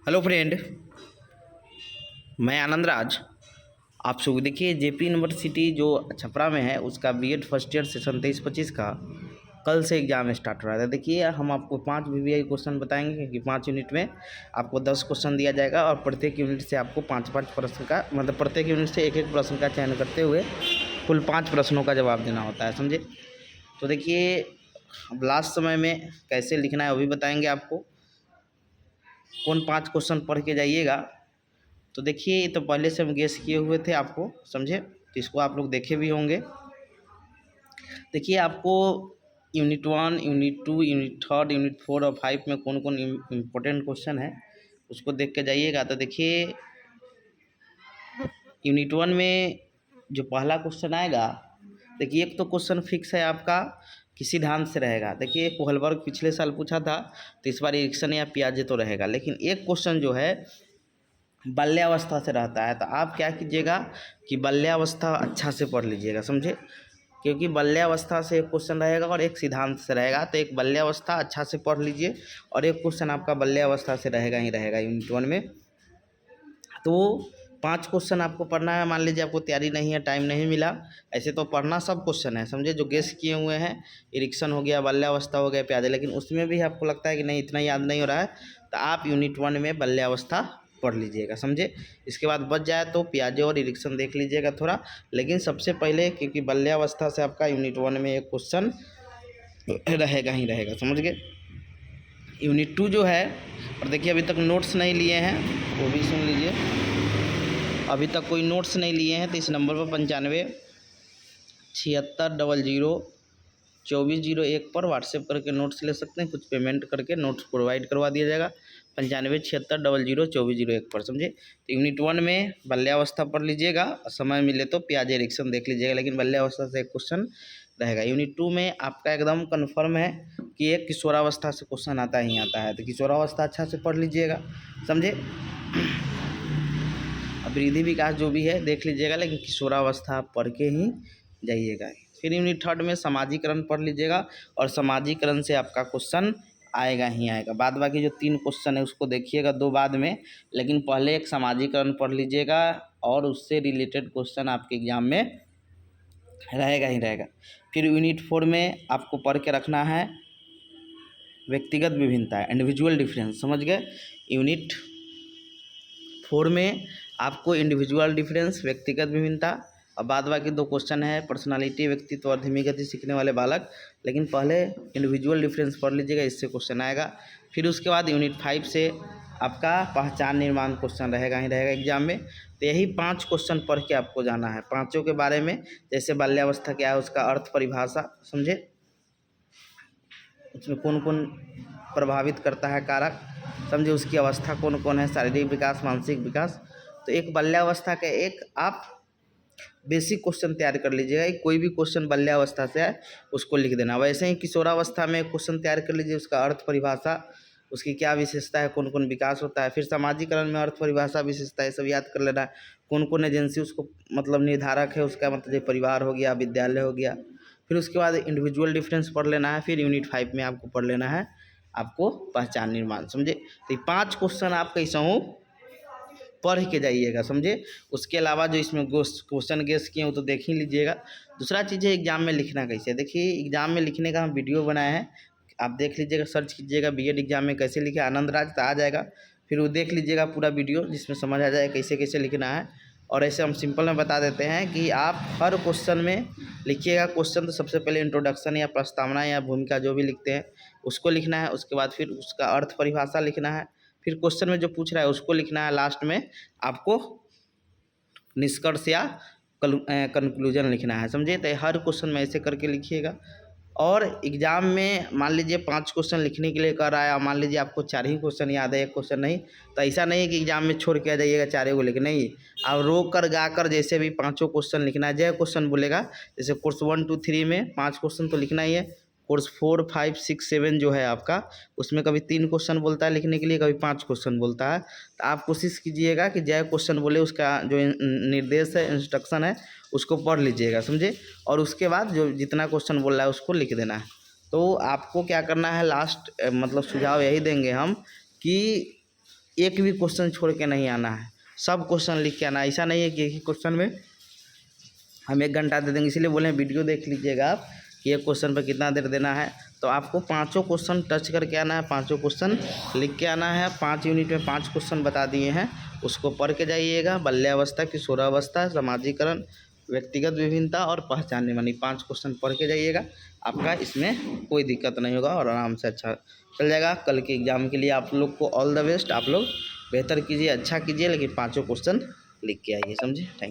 Hello friend, मैं आनंद राज। आप सब देखिए जेपी यूनिवर्सिटी जो छपरा में है उसका बीएड फर्स्ट ईयर सेशन 23-25 का कल से एग्ज़ाम स्टार्ट हो रहा है। देखिए हम आपको 5 वीवीआई क्वेश्चन बताएंगे क्योंकि 5 यूनिट में आपको 10 क्वेश्चन दिया जाएगा और प्रत्येक यूनिट से आपको 5-5 प्रश्न का मतलब प्रत्येक यूनिट से एक एक प्रश्न का चयन करते हुए कुल 5 प्रश्नों का जवाब देना होता है, समझे। तो देखिए अब लास्ट समय में कैसे लिखना है वो भी बताएंगे आपको। कौन 5 क्वेश्चन पढ़ के जाइएगा। तो देखिए ये तो पहले से हम गेस किए हुए थे आपको, समझे, तो इसको आप लोग देखे भी होंगे। देखिए आपको यूनिट 1, यूनिट 2, यूनिट 3, यूनिट 4 और 5 में कौन कौन इम्पोर्टेंट क्वेश्चन है उसको देख के जाइएगा। तो देखिए यूनिट 1 में जो पहला क्वेश्चन आएगा, देखिए एक तो क्वेश्चन फिक्स है आपका, किसी धान से रहेगा। देखिए कोहलबर्ग पिछले साल पूछा था तो इस बार इरिक्सन या पियाजे तो रहेगा, लेकिन एक क्वेश्चन जो है बाल्यावस्था से रहता है। तो आप क्या कीजिएगा कि बाल्यावस्था अच्छा से पढ़ लीजिएगा, समझे, क्योंकि बाल्यावस्था से एक क्वेश्चन रहेगा और एक सिद्धांत से रहेगा। तो एक बाल्यावस्था अच्छा से पढ़ लीजिए और एक क्वेश्चन आपका बाल्यावस्था से रहेगा ही रहेगा यूनिट 1 में। तो 5 क्वेश्चन आपको पढ़ना है। मान लीजिए आपको तैयारी नहीं है, टाइम नहीं मिला, ऐसे तो पढ़ना सब क्वेश्चन है, समझे, जो गेस किए हुए हैं। इरिक्सन हो गया, बाल्यावस्था हो गया, प्याजे, लेकिन उसमें भी आपको लगता है कि नहीं इतना याद नहीं हो रहा है तो आप यूनिट 1 में बाल्यावस्था पढ़ लीजिएगा, समझे। इसके बाद बच जाए तो प्याजे और इरिक्सन देख लीजिएगा थोड़ा, लेकिन सबसे पहले क्योंकि बाल्यावस्था से आपका यूनिट 1 में एक क्वेश्चन रहेगा ही रहेगा, समझ गए। यूनिट 2 जो है, और देखिए अभी तक नोट्स नहीं लिए हैं वो भी सुन लीजिए। अभी तक कोई नोट्स नहीं लिए हैं तो इस नंबर पर 9576002401 पर व्हाट्सएप करके नोट्स ले सकते हैं। कुछ पेमेंट करके नोट्स प्रोवाइड करवा दिया जाएगा 9576002401 पर, समझे। तो यूनिट 1 में बाल्यावस्था पढ़ लीजिएगा, समय मिले तो प्याजे इरिक्सन देख लीजिएगा, लेकिन बाल्यावस्था से एक क्वेश्चन रहेगा। यूनिट 2 में आपका एकदम कन्फर्म है कि एक किशोरावस्था से क्वेश्चन आता ही आता है, तो किशोरावस्था अच्छा से पढ़ लीजिएगा, समझे। अब वृद्धि विकास जो भी है देख लीजिएगा, लेकिन किशोरावस्था आप पढ़ के ही जाइएगा। फिर यूनिट 3 में समाजीकरण पढ़ लीजिएगा और समाजीकरण से आपका क्वेश्चन आएगा ही आएगा। बाद बाकी जो 3 क्वेश्चन है उसको देखिएगा 2 बाद में, लेकिन पहले एक समाजीकरण पढ़ लीजिएगा और उससे रिलेटेड क्वेश्चन आपके एग्जाम में रहेगा ही रहेगा। फिर यूनिट 4 में आपको पढ़ के रखना है व्यक्तिगत विभिन्नता, इंडिविजुअल डिफरेंस, समझ गए। यूनिट 4 में आपको इंडिविजुअल डिफरेंस, व्यक्तिगत विभिन्नता, और बाद बाकी 2 क्वेश्चन है पर्सनालिटी, व्यक्तित्व और धीमी गति सीखने वाले बालक, लेकिन पहले इंडिविजुअल डिफरेंस पढ़ लीजिएगा, इससे क्वेश्चन आएगा। फिर उसके बाद यूनिट 5 से आपका पहचान निर्माण क्वेश्चन रहेगा ही रहेगा एग्जाम में। तो यही 5 क्वेश्चन पढ़ के आपको जाना है। पाँचों के बारे में, जैसे बाल्यावस्था क्या है उसका अर्थ परिभाषा, समझे, उसमें कौन कौन प्रभावित करता है कारक, समझे, उसकी अवस्था कौन कौन है, शारीरिक विकास, मानसिक विकास। तो एक बाल्यावस्था का एक आप बेसिक क्वेश्चन तैयार कर लीजिएगा। कोई भी क्वेश्चन बाल्यावस्था से है उसको लिख देना। वैसे ही किशोरावस्था में क्वेश्चन तैयार कर लीजिए, उसका अर्थ परिभाषा, उसकी क्या विशेषता है, कौन कौन विकास होता है। फिर समाजीकरण में अर्थ परिभाषा, विशेषता, ये सब याद कर लेना है। कौन कौन एजेंसी उसको मतलब निर्धारक है उसका, मतलब ये परिवार हो गया, विद्यालय हो गया। फिर उसके बाद इंडिविजुअल डिफरेंस पढ़ लेना है। फिर यूनिट 5 में आपको पढ़ लेना है आपको पहचान निर्माण, समझे। तो 5 क्वेश्चन आप कैसा हूँ पढ़ के जाइएगा, समझे। उसके अलावा जो इसमें क्वेश्चन गेस किए हो तो देख ही लीजिएगा। दूसरा चीज़ है एग्जाम में लिखना कैसे। देखिए एग्जाम में लिखने का हम वीडियो बनाए हैं, आप देख लीजिएगा, सर्च कीजिएगा बीएड एग्जाम में कैसे लिखे आनंद राज तो आ जाएगा। फिर वो देख लीजिएगा पूरा वीडियो, जिसमें समझ आ जाए कैसे कैसे लिखना है। और ऐसे हम सिंपल में बता देते हैं कि आप हर क्वेश्चन में लिखिएगा। क्वेश्चन तो सबसे पहले इंट्रोडक्शन या प्रस्तावना या भूमिका जो भी लिखते हैं उसको लिखना है। उसके बाद फिर उसका अर्थ परिभाषा लिखना है। फिर क्वेश्चन में जो पूछ रहा है उसको लिखना है। लास्ट में आपको निष्कर्ष या कंक्लूजन लिखना है, समझे। तो हर क्वेश्चन में ऐसे करके लिखिएगा। और एग्ज़ाम में मान लीजिए 5 क्वेश्चन लिखने के लिए कर रहा है और मान लीजिए आपको 4 ही क्वेश्चन याद है, 1 क्वेश्चन नहीं, तो ऐसा नहीं है कि एग्जाम में छोड़ के आ जाइएगा 4 को लेकर, नहीं, आप रोक कर गा कर जैसे भी 5 क्वेश्चन लिखना है। जय क्वेश्चन बोलेगा, जैसे कोर्स 1, 2, 3 में 5 क्वेश्चन तो लिखना ही है। कोर्स 4, 5, 6, 7 जो है आपका, उसमें कभी 3 क्वेश्चन बोलता है लिखने के लिए, कभी 5 क्वेश्चन बोलता है। तो आप कोशिश कीजिएगा कि जय क्वेश्चन बोले उसका जो निर्देश है, इंस्ट्रक्शन है, उसको पढ़ लीजिएगा, समझे। और उसके बाद जो जितना क्वेश्चन बोल रहा है उसको लिख देना है। तो आपको क्या करना है, लास्ट मतलब सुझाव यही देंगे हम कि एक भी क्वेश्चन छोड़ के नहीं आना है, सब क्वेश्चन लिख के आना। ऐसा नहीं है कि एक ही क्वेश्चन में हम 1 घंटा दे देंगे, इसीलिए बोले वीडियो देख लीजिएगा आप कि एक क्वेश्चन पर कितना देर देना है। तो आपको 5 क्वेश्चन टच करके आना है, 5 क्वेश्चन लिख के आना है। 5 यूनिट में 5 क्वेश्चन बता दिए हैं, उसको पढ़ के जाइएगा। बाल्यावस्था, किशोरावस्था, समाजीकरण, व्यक्तिगत विभिन्नता और पहचानने वाली 5 क्वेश्चन पढ़ के जाइएगा। आपका इसमें कोई दिक्कत नहीं होगा और आराम से अच्छा चल जाएगा। कल के एग्ज़ाम के लिए आप लोग को ऑल द बेस्ट। आप लोग बेहतर कीजिए, अच्छा कीजिए, लेकिन 5 क्वेश्चन लिख के आइए। समझे? Thank you.